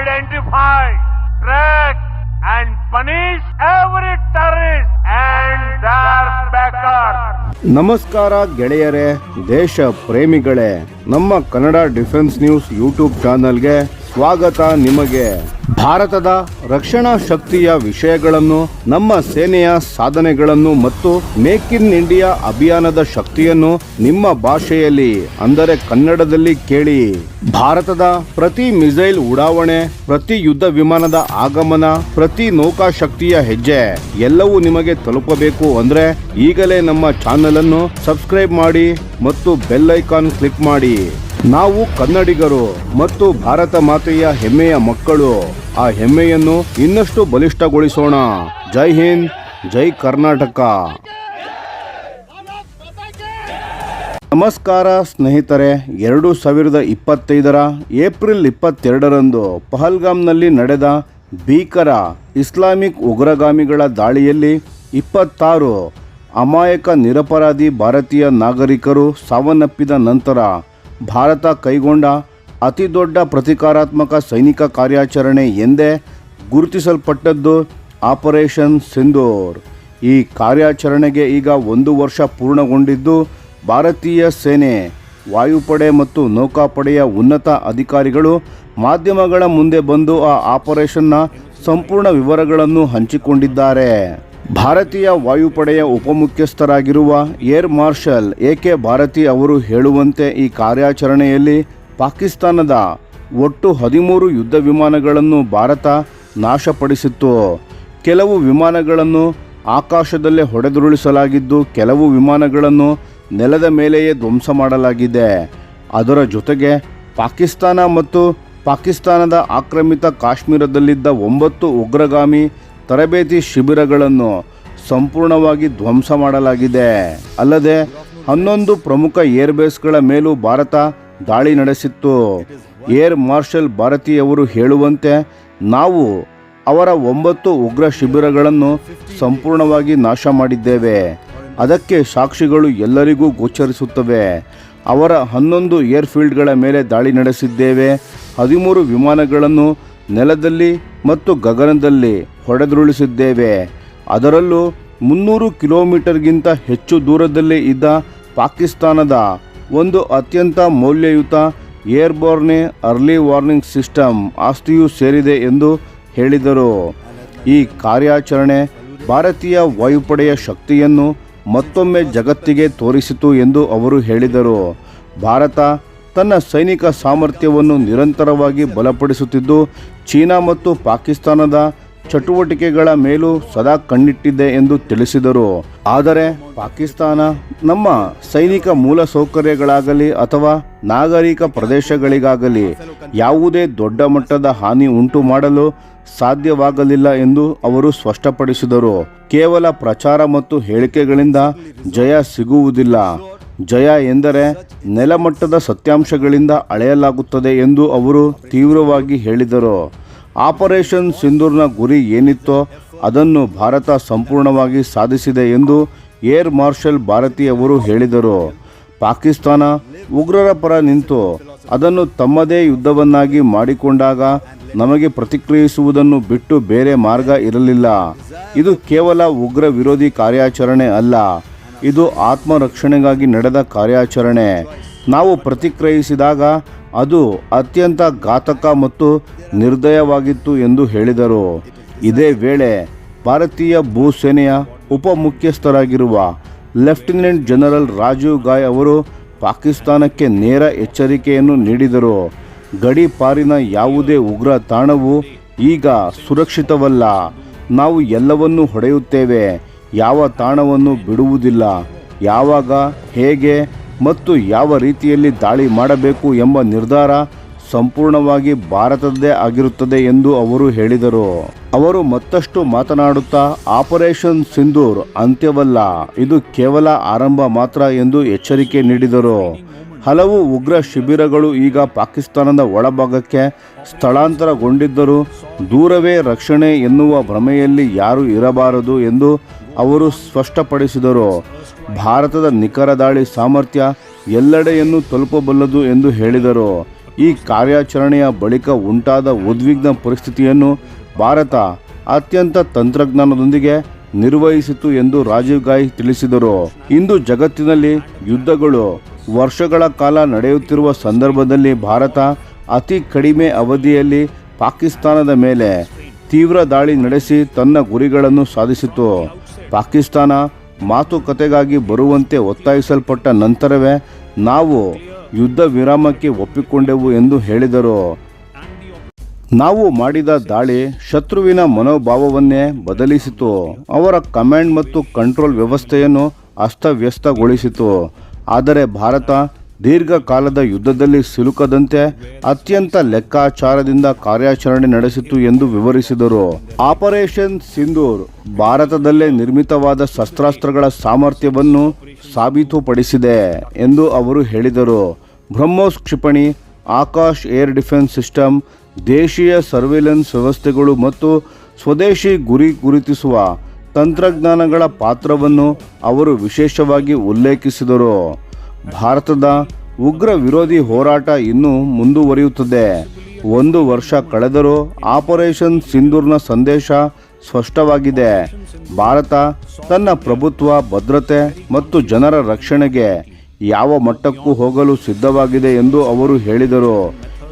identify, track and punish every terrorist and their backers. ನಮಸ್ಕಾರ ಗೆಳೆಯರೇ, ದೇಶ ಪ್ರೇಮಿಗಳೇ, ನಮ್ಮ ಕನ್ನಡ ಡಿಫೆನ್ಸ್ ನ್ಯೂಸ್ ಯೂಟ್ಯೂಬ್ ಚಾನಲ್ಗೆ ಸ್ವಾಗತ. ನಿಮಗೆ ಭಾರತದ ರಕ್ಷಣಾ ಶಕ್ತಿಯ ವಿಷಯಗಳನ್ನು, ನಮ್ಮ ಸೇನೆಯ ಸಾಧನೆಗಳನ್ನು ಮತ್ತು ಮೇಕ್ ಇನ್ ಇಂಡಿಯಾ ಅಭಿಯಾನದ ಶಕ್ತಿಯನ್ನು ನಿಮ್ಮ ಭಾಷೆಯಲ್ಲಿ ಅಂದರೆ ಕನ್ನಡದಲ್ಲಿ ಕೇಳಿ. ಭಾರತದ ಪ್ರತಿ ಮಿಸೈಲ್ ಉಡಾವಣೆ, ಪ್ರತಿ ಯುದ್ಧ ವಿಮಾನದ ಆಗಮನ, ಪ್ರತಿ ನೌಕಾ ಶಕ್ತಿಯ ಹೆಜ್ಜೆ ಎಲ್ಲವೂ ನಿಮಗೆ ತಲುಪಬೇಕು ಅಂದ್ರೆ ಈಗಲೇ ನಮ್ಮ ಚಾನೆಲ್ ಅನ್ನು ಸಬ್ಸ್ಕ್ರೈಬ್ ಮಾಡಿ ಮತ್ತು ಬೆಲ್ ಐಕಾನ್ ಕ್ಲಿಕ್ ಮಾಡಿ. ನಾವು ಕನ್ನಡಿಗರು ಮತ್ತು ಭಾರತ ಮಾತೆಯ ಹೆಮ್ಮೆಯ ಮಕ್ಕಳು. ಆ ಹೆಮ್ಮೆಯನ್ನು ಇನ್ನಷ್ಟು ಬಲಿಷ್ಠಗೊಳಿಸೋಣ. ಜೈ ಹಿಂದ್, ಜೈ ಕರ್ನಾಟಕ. ನಮಸ್ಕಾರ ಸ್ನೇಹಿತರೆ, 2025 ಏಪ್ರಿಲ್ 22ರಂದು ಪಹಲ್ಗಾಮ್ನಲ್ಲಿ ನಡೆದ ಭೀಕರ ಇಸ್ಲಾಮಿಕ್ ಉಗ್ರಗಾಮಿಗಳ ದಾಳಿಯಲ್ಲಿ 26 ಅಮಾಯಕ ನಿರಪರಾಧಿ ಭಾರತೀಯ ನಾಗರಿಕರು ಸಾವನ್ನಪ್ಪಿದ ನಂತರ ಭಾರತ ಕೈಗೊಂಡ ಅತಿದೊಡ್ಡ ಪ್ರತೀಕಾರಾತ್ಮಕ ಸೈನಿಕ ಕಾರ್ಯಾಚರಣೆ ಎಂದೇ ಗುರುತಿಸಲ್ಪಟ್ಟದ್ದು ಆಪರೇಷನ್ ಸಿಂಧೂರ್. ಈ ಕಾರ್ಯಾಚರಣೆಗೆ ಈಗ 1 ವರ್ಷ ಪೂರ್ಣಗೊಂಡಿದ್ದು, ಭಾರತೀಯ ಸೇನೆ, ವಾಯುಪಡೆ ಮತ್ತು ನೌಕಾಪಡೆಯ ಉನ್ನತ ಅಧಿಕಾರಿಗಳು ಮಾಧ್ಯಮಗಳ ಮುಂದೆ ಬಂದು ಆ ಆಪರೇಷನ್ನ ಸಂಪೂರ್ಣ ವಿವರಗಳನ್ನು ಹಂಚಿಕೊಂಡಿದ್ದಾರೆ. ಭಾರತೀಯ ವಾಯುಪಡೆಯ ಉಪಮುಖ್ಯಸ್ಥರಾಗಿರುವ ಏರ್ ಮಾರ್ಷಲ್ ಎ.ಕೆ. ಭಾರತಿ ಅವರು ಹೇಳುವಂತೆ ಈ ಕಾರ್ಯಾಚರಣೆಯಲ್ಲಿ ಪಾಕಿಸ್ತಾನದ ಒಟ್ಟು 13 ಯುದ್ಧ ವಿಮಾನಗಳನ್ನು ಭಾರತ ನಾಶಪಡಿಸಿತ್ತು. ಕೆಲವು ವಿಮಾನಗಳನ್ನು ಆಕಾಶದಲ್ಲೇ ಹೊಡೆದುರುಳಿಸಲಾಗಿದ್ದು, ಕೆಲವು ವಿಮಾನಗಳನ್ನು ನೆಲದ ಮೇಲೆಯೇ ಧ್ವಂಸ ಮಾಡಲಾಗಿದೆ. ಅದರ ಜೊತೆಗೆ ಪಾಕಿಸ್ತಾನ ಮತ್ತು ಪಾಕಿಸ್ತಾನದ ಆಕ್ರಮಿತ ಕಾಶ್ಮೀರದಲ್ಲಿದ್ದ 9 ಉಗ್ರಗಾಮಿ ತರಬೇತಿ ಶಿಬಿರಗಳನ್ನು ಸಂಪೂರ್ಣವಾಗಿ ಧ್ವಂಸ ಮಾಡಲಾಗಿದೆ. ಅಲ್ಲದೆ 11 ಪ್ರಮುಖ ಏರ್ಬೇಸ್ಗಳ ಮೇಲೂ ಭಾರತ ದಾಳಿ ನಡೆಸಿತ್ತು. ಏರ್ ಮಾರ್ಷಲ್ ಭಾರತಿಯವರು ಹೇಳುವಂತೆ, ನಾವು ಅವರ 9 ಉಗ್ರ ಶಿಬಿರಗಳನ್ನು ಸಂಪೂರ್ಣವಾಗಿ ನಾಶ ಮಾಡಿದ್ದೇವೆ. ಅದಕ್ಕೆ ಸಾಕ್ಷಿಗಳು ಎಲ್ಲರಿಗೂ ಗೋಚರಿಸುತ್ತವೆ. ಅವರ 11 ಏರ್ಫೀಲ್ಡ್ಗಳ ಮೇಲೆ ದಾಳಿ ನಡೆಸಿದ್ದೇವೆ. 13 ವಿಮಾನಗಳನ್ನು ನೆಲದಲ್ಲಿ ಮತ್ತು ಗಗನದಲ್ಲಿ ಹೊಡೆದುರುಳಿಸಿದ್ದೇವೆ. ಅದರಲ್ಲೂ 300 ಕಿಲೋಮೀಟರ್ಗಿಂತ ಹೆಚ್ಚು ದೂರದಲ್ಲಿ ಇದ್ದ ಪಾಕಿಸ್ತಾನದ ಒಂದು ಅತ್ಯಂತ ಮೌಲ್ಯಯುತ ಏರ್ಬೋರ್ನೆ ಅರ್ಲಿ ವಾರ್ನಿಂಗ್ ಸಿಸ್ಟಮ್ ಆಸ್ತಿಯೂ ಸೇರಿದೆ ಎಂದು ಹೇಳಿದರು. ಈ ಕಾರ್ಯಾಚರಣೆ ಭಾರತೀಯ ವಾಯುಪಡೆಯ ಶಕ್ತಿಯನ್ನು ಮತ್ತೊಮ್ಮೆ ಜಗತ್ತಿಗೆ ತೋರಿಸಿತು ಎಂದು ಅವರು ಹೇಳಿದರು. ಭಾರತ ತನ್ನ ಸೈನಿಕ ಸಾಮರ್ಥ್ಯವನ್ನು ನಿರಂತರವಾಗಿ ಬಲಪಡಿಸುತ್ತಿದ್ದು, ಚೀನಾ ಮತ್ತು ಪಾಕಿಸ್ತಾನದ ಚಟುವಟಿಕೆಗಳ ಮೇಲೂ ಸದಾ ಕಣ್ಣಿಟ್ಟಿದೆ ಎಂದು ತಿಳಿಸಿದರು. ಆದರೆ ಪಾಕಿಸ್ತಾನ ನಮ್ಮ ಸೈನಿಕ ಮೂಲಸೌಕರ್ಯಗಳಾಗಲಿ ಅಥವಾ ನಾಗರಿಕ ಪ್ರದೇಶಗಳಿಗಾಗಲಿ ಯಾವುದೇ ದೊಡ್ಡ ಮಟ್ಟದ ಹಾನಿ ಉಂಟು ಮಾಡಲು ಸಾಧ್ಯವಾಗಲಿಲ್ಲ ಎಂದು ಅವರು ಸ್ಪಷ್ಟಪಡಿಸಿದರು. ಕೇವಲ ಪ್ರಚಾರ ಮತ್ತು ಹೇಳಿಕೆಗಳಿಂದ ಜಯ ಸಿಗುವುದಿಲ್ಲ. ಜಯ ಎಂದರೆ ನೆಲಮಟ್ಟದ ಸತ್ಯಾಂಶಗಳಿಂದ ಅಳೆಯಲಾಗುತ್ತದೆ ಎಂದು ಅವರು ತೀವ್ರವಾಗಿ ಹೇಳಿದರು. ಆಪರೇಷನ್ ಸಿಂಧೂರ್ನ ಗುರಿ ಏನಿತ್ತೋ ಅದನ್ನು ಭಾರತ ಸಂಪೂರ್ಣವಾಗಿ ಸಾಧಿಸಿದೆ ಎಂದು ಏರ್ ಮಾರ್ಷಲ್ ಭಾರತಿ ಅವರು ಹೇಳಿದರು. ಪಾಕಿಸ್ತಾನ ಉಗ್ರರ ಪರ ನಿಂತು ಅದನ್ನು ತಮ್ಮದೇ ಯುದ್ಧವನ್ನಾಗಿ ಮಾಡಿಕೊಂಡಾಗ ನಮಗೆ ಪ್ರತಿಕ್ರಿಯಿಸುವುದನ್ನು ಬಿಟ್ಟು ಬೇರೆ ಮಾರ್ಗ ಇರಲಿಲ್ಲ. ಇದು ಕೇವಲ ಉಗ್ರ ವಿರೋಧಿ ಕಾರ್ಯಾಚರಣೆ ಅಲ್ಲ, ಇದು ಆತ್ಮರಕ್ಷಣೆಗಾಗಿ ನಡೆದ ಕಾರ್ಯಾಚರಣೆ. ನಾವು ಪ್ರತಿಕ್ರಿಯಿಸಿದಾಗ ಅದು ಅತ್ಯಂತ ಘಾತಕ ಮತ್ತು ನಿರ್ದಯವಾಗಿತ್ತು ಎಂದು ಹೇಳಿದರು. ಇದೇ ವೇಳೆ ಭಾರತೀಯ ಭೂಸೇನೆಯ ಉಪಮುಖ್ಯಸ್ಥರಾಗಿರುವ ಲೆಫ್ಟಿನೆಂಟ್ ಜನರಲ್ ರಾಜೀವ್ ಗಾಯ್ ಅವರು ಪಾಕಿಸ್ತಾನಕ್ಕೆ ನೇರ ಎಚ್ಚರಿಕೆಯನ್ನು ನೀಡಿದರು. ಗಡಿ ಪಾರಿನ ಯಾವುದೇ ಉಗ್ರ ತಾಣವು ಈಗ ಸುರಕ್ಷಿತವಲ್ಲ. ನಾವು ಎಲ್ಲವನ್ನೂ ಹೊಡೆಯುತ್ತೇವೆ, ಯಾವ ತಾಣವನ್ನು ಬಿಡುವುದಿಲ್ಲ. ಯಾವಾಗ, ಹೇಗೆ ಮತ್ತು ಯಾವ ರೀತಿಯಲ್ಲಿ ದಾಳಿ ಮಾಡಬೇಕು ಎಂಬ ನಿರ್ಧಾರ ಸಂಪೂರ್ಣವಾಗಿ ಭಾರತದ್ದೇ ಆಗಿರುತ್ತದೆ ಎಂದು ಅವರು ಹೇಳಿದರು. ಅವರು ಮತ್ತಷ್ಟು ಮಾತನಾಡುತ್ತಾ, ಆಪರೇಷನ್ ಸಿಂಧೂರ್ ಅಂತ್ಯವಲ್ಲ, ಇದು ಕೇವಲ ಆರಂಭ ಮಾತ್ರ ಎಂದು ಎಚ್ಚರಿಕೆ ನೀಡಿದರು. ಹಲವು ಉಗ್ರ ಶಿಬಿರಗಳು ಈಗ ಪಾಕಿಸ್ತಾನದ ಒಳಭಾಗಕ್ಕೆ ಸ್ಥಳಾಂತರಗೊಂಡಿದ್ದರೂ ದೂರವೇ ರಕ್ಷಣೆ ಎನ್ನುವ ಭ್ರಮೆಯಲ್ಲಿ ಯಾರೂ ಇರಬಾರದು ಎಂದು ಅವರು ಸ್ಪಷ್ಟಪಡಿಸಿದರು. ಭಾರತದ ನಿಖರ ದಾಳಿ ಸಾಮರ್ಥ್ಯ ಎಲ್ಲೆಡೆಯನ್ನು ತಲುಪಬಲ್ಲದು ಎಂದು ಹೇಳಿದರು. ಈ ಕಾರ್ಯಾಚರಣೆಯ ಬಳಿಕ ಉಂಟಾದ ಉದ್ವಿಗ್ನ ಪರಿಸ್ಥಿತಿಯನ್ನು ಭಾರತ ಅತ್ಯಂತ ತಂತ್ರಜ್ಞಾನದೊಂದಿಗೆ ನಿರ್ವಹಿಸಿತು ಎಂದು ರಾಜೀವ್ ಗಾಯ್ ತಿಳಿಸಿದರು. ಇಂದು ಜಗತ್ತಿನಲ್ಲಿ ಯುದ್ಧಗಳು ವರ್ಷಗಳ ಕಾಲ ನಡೆಯುತ್ತಿರುವ ಸಂದರ್ಭದಲ್ಲಿ ಭಾರತ ಅತಿ ಕಡಿಮೆ ಅವಧಿಯಲ್ಲಿ ಪಾಕಿಸ್ತಾನದ ಮೇಲೆ ತೀವ್ರ ದಾಳಿ ನಡೆಸಿ ತನ್ನ ಗುರಿಗಳನ್ನು ಸಾಧಿಸಿತು. ಪಾಕಿಸ್ತಾನ ಮಾತುಕತೆಗಾಗಿ ಬರುವಂತೆ ಒತ್ತಾಯಿಸಲ್ಪಟ್ಟ ನಂತರವೇ ನಾವು ಯುದ್ಧ ವಿರಾಮಕ್ಕೆ ಒಪ್ಪಿಕೊಂಡೆವು ಎಂದು ಹೇಳಿದರು. ನಾವು ಮಾಡಿದ ದಾಳಿ ಶತ್ರುವಿನ ಮನೋಭಾವವನ್ನೇ ಬದಲಿಸಿತು. ಅವರ ಕಮಾಂಡ್ ಮತ್ತು ಕಂಟ್ರೋಲ್ ವ್ಯವಸ್ಥೆಯನ್ನು ಅಸ್ತವ್ಯಸ್ತಗೊಳಿಸಿತು. ಆದರೆ ಭಾರತ ದೀರ್ಘಕಾಲದ ಯುದ್ಧದಲ್ಲಿ ಸಿಲುಕದಂತೆ ಅತ್ಯಂತ ಲೆಕ್ಕಾಚಾರದಿಂದ ಕಾರ್ಯಾಚರಣೆ ನಡೆಸಿತು ಎಂದು ವಿವರಿಸಿದರು. ಆಪರೇಷನ್ ಸಿಂಧೂರ್ ಭಾರತದಲ್ಲೇ ನಿರ್ಮಿತವಾದ ಶಸ್ತ್ರಾಸ್ತ್ರಗಳ ಸಾಮರ್ಥ್ಯವನ್ನು ಸಾಬೀತುಪಡಿಸಿದೆ ಎಂದು ಅವರು ಹೇಳಿದರು. ಬ್ರಹ್ಮೋಸ್ ಕ್ಷಿಪಣಿ, ಆಕಾಶ್ ಏರ್ ಡಿಫೆನ್ಸ್ ಸಿಸ್ಟಮ್, ದೇಶೀಯ ಸರ್ವೇಲೆನ್ಸ್ ವ್ಯವಸ್ಥೆಗಳು ಮತ್ತು ಸ್ವದೇಶಿ ಗುರಿ ಗುರುತಿಸುವ ತಂತ್ರಜ್ಞಾನಗಳ ಪಾತ್ರವನ್ನು ಅವರು ವಿಶೇಷವಾಗಿ ಉಲ್ಲೇಖಿಸಿದರು. ಭಾರತದ ಉಗ್ರ ವಿರೋಧಿ ಹೋರಾಟ ಇನ್ನೂ ಮುಂದುವರಿಯುತ್ತದೆ. 1 ವರ್ಷ ಕಳೆದರೂ ಆಪರೇಷನ್ ಸಿಂಧೂರ್ನ ಸಂದೇಶ ಸ್ಪಷ್ಟವಾಗಿದೆ. ಭಾರತ ತನ್ನ ಪ್ರಭುತ್ವ, ಭದ್ರತೆ ಮತ್ತು ಜನರ ರಕ್ಷಣೆಗೆ ಯಾವ ಮಟ್ಟಕ್ಕೂ ಹೋಗಲು ಸಿದ್ಧವಾಗಿದೆ ಎಂದು ಅವರು ಹೇಳಿದರು.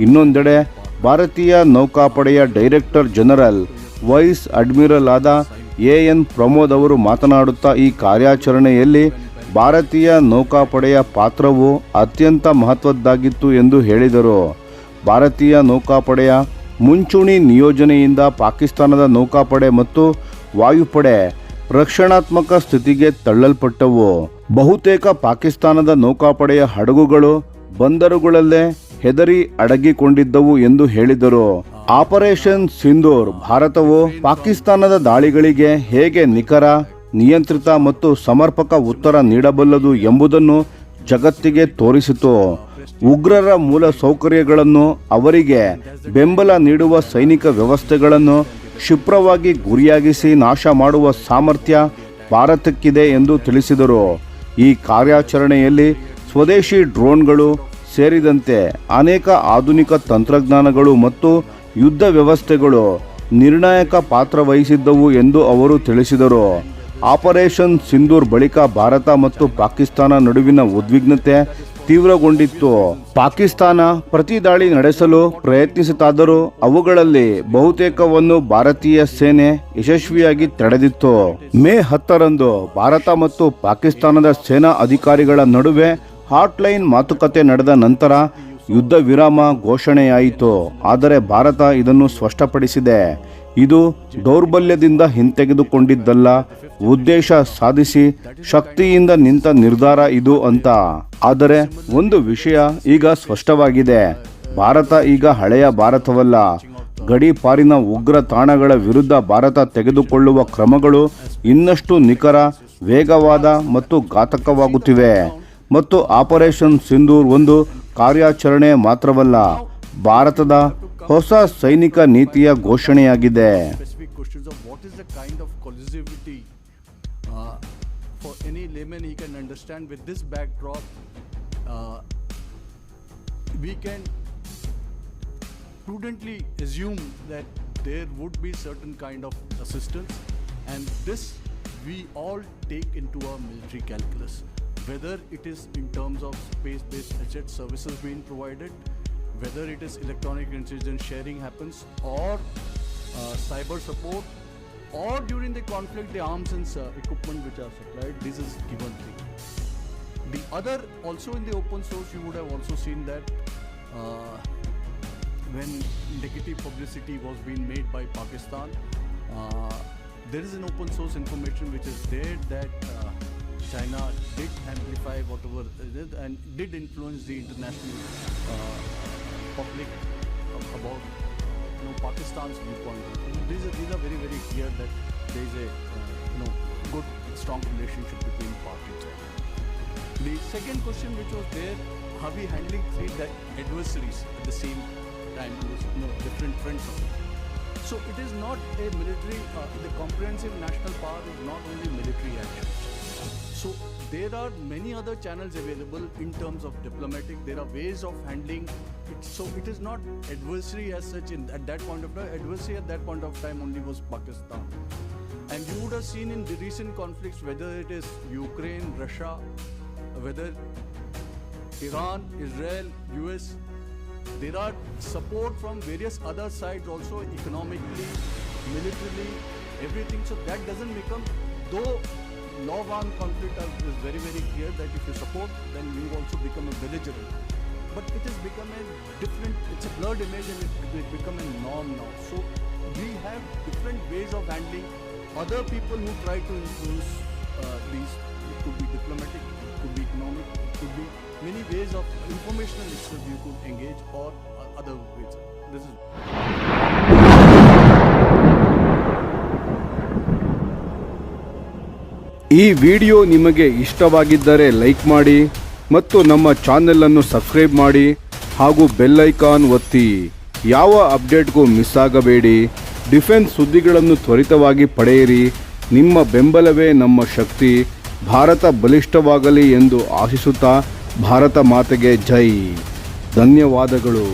ಇನ್ನೊಂದೆಡೆ ಭಾರತೀಯ ನೌಕಾಪಡೆಯ ಡೈರೆಕ್ಟರ್ ಜನರಲ್ ವೈಸ್ ಅಡ್ಮಿರಲ್ ಆದ ಎನ್ ಪ್ರಮೋದ್ ಅವರು ಮಾತನಾಡುತ್ತಾ ಈ ಕಾರ್ಯಾಚರಣೆಯಲ್ಲಿ ಭಾರತೀಯ ನೌಕಾಪಡೆಯ ಪಾತ್ರವು ಅತ್ಯಂತ ಮಹತ್ವದ್ದಾಗಿತ್ತು ಎಂದು ಹೇಳಿದರು. ಭಾರತೀಯ ನೌಕಾಪಡೆಯ ಮುಂಚೂಣಿ ನಿಯೋಜನೆಯಿಂದ ಪಾಕಿಸ್ತಾನದ ನೌಕಾಪಡೆ ಮತ್ತು ವಾಯುಪಡೆ ರಕ್ಷಣಾತ್ಮಕ ಸ್ಥಿತಿಗೆ ತಳ್ಳಲ್ಪಟ್ಟವು. ಬಹುತೇಕ ಪಾಕಿಸ್ತಾನದ ನೌಕಾಪಡೆಯ ಹಡಗುಗಳು ಬಂದರುಗಳಲ್ಲೇ ಹೆದರಿ ಅಡಗಿಕೊಂಡಿದ್ದವು ಎಂದು ಹೇಳಿದರು. ಆಪರೇಷನ್ ಸಿಂಧೂರ್ ಭಾರತವು ಪಾಕಿಸ್ತಾನದ ದಾಳಿಗಳಿಗೆ ಹೇಗೆ ನಿಖರ, ನಿಯಂತ್ರಿತ ಮತ್ತು ಸಮರ್ಪಕ ಉತ್ತರ ನೀಡಬಲ್ಲದು ಎಂಬುದನ್ನು ಜಗತ್ತಿಗೆ ತೋರಿಸಿತು. ಉಗ್ರರ ಮೂಲ ಸೌಕರ್ಯಗಳನ್ನು, ಅವರಿಗೆ ಬೆಂಬಲ ನೀಡುವ ಸೈನಿಕ ವ್ಯವಸ್ಥೆಗಳನ್ನು ಕ್ಷಿಪ್ರವಾಗಿ ಗುರಿಯಾಗಿಸಿ ನಾಶ ಮಾಡುವ ಸಾಮರ್ಥ್ಯ ಭಾರತಕ್ಕಿದೆ ಎಂದು ತಿಳಿಸಿದರು. ಈ ಕಾರ್ಯಾಚರಣೆಯಲ್ಲಿ ಸ್ವದೇಶಿ ಡ್ರೋನ್ಗಳು ಸೇರಿದಂತೆ ಅನೇಕ ಆಧುನಿಕ ತಂತ್ರಜ್ಞಾನಗಳು ಮತ್ತು ಯುದ್ಧ ವ್ಯವಸ್ಥೆಗಳು ನಿರ್ಣಾಯಕ ಪಾತ್ರ ವಹಿಸಿದ್ದವು ಎಂದು ಅವರು ತಿಳಿಸಿದರು. ಆಪರೇಷನ್ ಸಿಂಧೂರ್ ಬಳಿಕ ಭಾರತ ಮತ್ತು ಪಾಕಿಸ್ತಾನ ನಡುವಿನ ಉದ್ವಿಗ್ನತೆ ತೀವ್ರಗೊಂಡಿತ್ತು. ಪಾಕಿಸ್ತಾನ ಪ್ರತಿ ದಾಳಿ ನಡೆಸಲು ಪ್ರಯತ್ನಿಸಿತಾದರೂ ಅವುಗಳಲ್ಲಿ ಬಹುತೇಕವನ್ನು ಭಾರತೀಯ ಸೇನೆ ಯಶಸ್ವಿಯಾಗಿ ತಡೆದಿತ್ತು. ಮೇ 10ರಂದು ಭಾರತ ಮತ್ತು ಪಾಕಿಸ್ತಾನದ ಸೇನಾ ಅಧಿಕಾರಿಗಳ ನಡುವೆ ಹಾಟ್ಲೈನ್ ಮಾತುಕತೆ ನಡೆದ ನಂತರ ಯುದ್ಧ ವಿರಾಮ ಘೋಷಣೆಯಾಯಿತು. ಆದರೆ ಭಾರತ ಇದನ್ನು ಸ್ಪಷ್ಟಪಡಿಸಿದೆ. ಇದು ದೌರ್ಬಲ್ಯದಿಂದ ಹಿಂತೆಗೆದುಕೊಂಡಿದ್ದಲ್ಲ, ಉದ್ದೇಶ ಸಾಧಿಸಿ ಶಕ್ತಿಯಿಂದ ನಿಂತ ನಿರ್ಧಾರ ಇದು ಅಂತ. ಆದರೆ ಒಂದು ವಿಷಯ ಈಗ ಸ್ಪಷ್ಟವಾಗಿದೆ. ಭಾರತ ಈಗ ಹಳೆಯ ಭಾರತವಲ್ಲ. ಗಡಿಪಾರಿನ ಉಗ್ರ ತಾಣಗಳ ವಿರುದ್ಧ ಭಾರತ ತೆಗೆದುಕೊಳ್ಳುವ ಕ್ರಮಗಳು ಇನ್ನಷ್ಟು ನಿಖರ, ವೇಗವಾದ ಮತ್ತು ಘಾತಕವಾಗುತ್ತಿವೆ. ಮತ್ತು ಆಪರೇಷನ್ ಸಿಂಧೂರ್ ಒಂದು ಕಾರ್ಯಾಚರಣೆ ಮಾತ್ರವಲ್ಲ, ಭಾರತದ ಹೊಸ ಸೈನಿಕ ನೀತಿಯ ಘೋಷಣೆಯಾಗಿದೆ. For any layman, he can understand with this backdrop, we can prudently assume that there would be certain kind of assistance, and this we all take into our military calculus. Whether it is in terms of space-based asset services being provided, whether it is electronic intelligence sharing happens, or cyber support, or during the conflict the arms and equipment which are supplied, this is given thing. The other, also in the open source, you would have also seen that when negative publicity was being made by Pakistan, there is an open source information which is there that China did amplify whatever it is and did influence the international public about Pakistan's viewpoint. These are very, very clear that there is a good, strong relationship between parties. The second question which was there, are we handling three adversaries at the same time, different fronts of it? So it is not a military, the comprehensive national power is not only military action. So there are many other channels available in terms of diplomatic. There are ways of handling it. So it is not adversary as such at that point of time. Adversary at that point of time only was Pakistan. And you would have seen in the recent conflicts, whether it is Ukraine, Russia, whether Iran, Israel, US, there are support from various other sides also, economically, militarily, everything. So that doesn't become, though law of armed conflict is very, very clear that if you support, then you also become a belligerent. But it has become a different, it's a blurred image and it become a norm now. So we have different ways of handling other people who try to influence these. It could be diplomatic, it could be economic, it could be many ways of informational exchange you could engage or other ways. This is. ಈ video ನಿಮಗೆ ಇಷ್ಟವಾಗಿದ್ದರೆ like ಮಾಡಿ ಮತ್ತು ನಮ್ಮ channel ಅನ್ನು subscribe ಮಾಡಿ ಹಾಗೂ bell icon ಒತ್ತಿ. ಯಾವ ಅಪ್ಡೇಟ್ಗೂ ಮಿಸ್ ಆಗಬೇಡಿ. ಡಿಫೆನ್ಸ್ ಸುದ್ದಿಗಳನ್ನು ತ್ವರಿತವಾಗಿ ಪಡೆಯಿರಿ. ನಿಮ್ಮ ಬೆಂಬಲವೇ ನಮ್ಮ ಶಕ್ತಿ. ಭಾರತ ಬಲಿಷ್ಠವಾಗಲಿ ಎಂದು ಆಶಿಸುತ್ತಾ ಭಾರತ ಮಾತೆಗೆ ಜೈ. ಧನ್ಯವಾದಗಳು.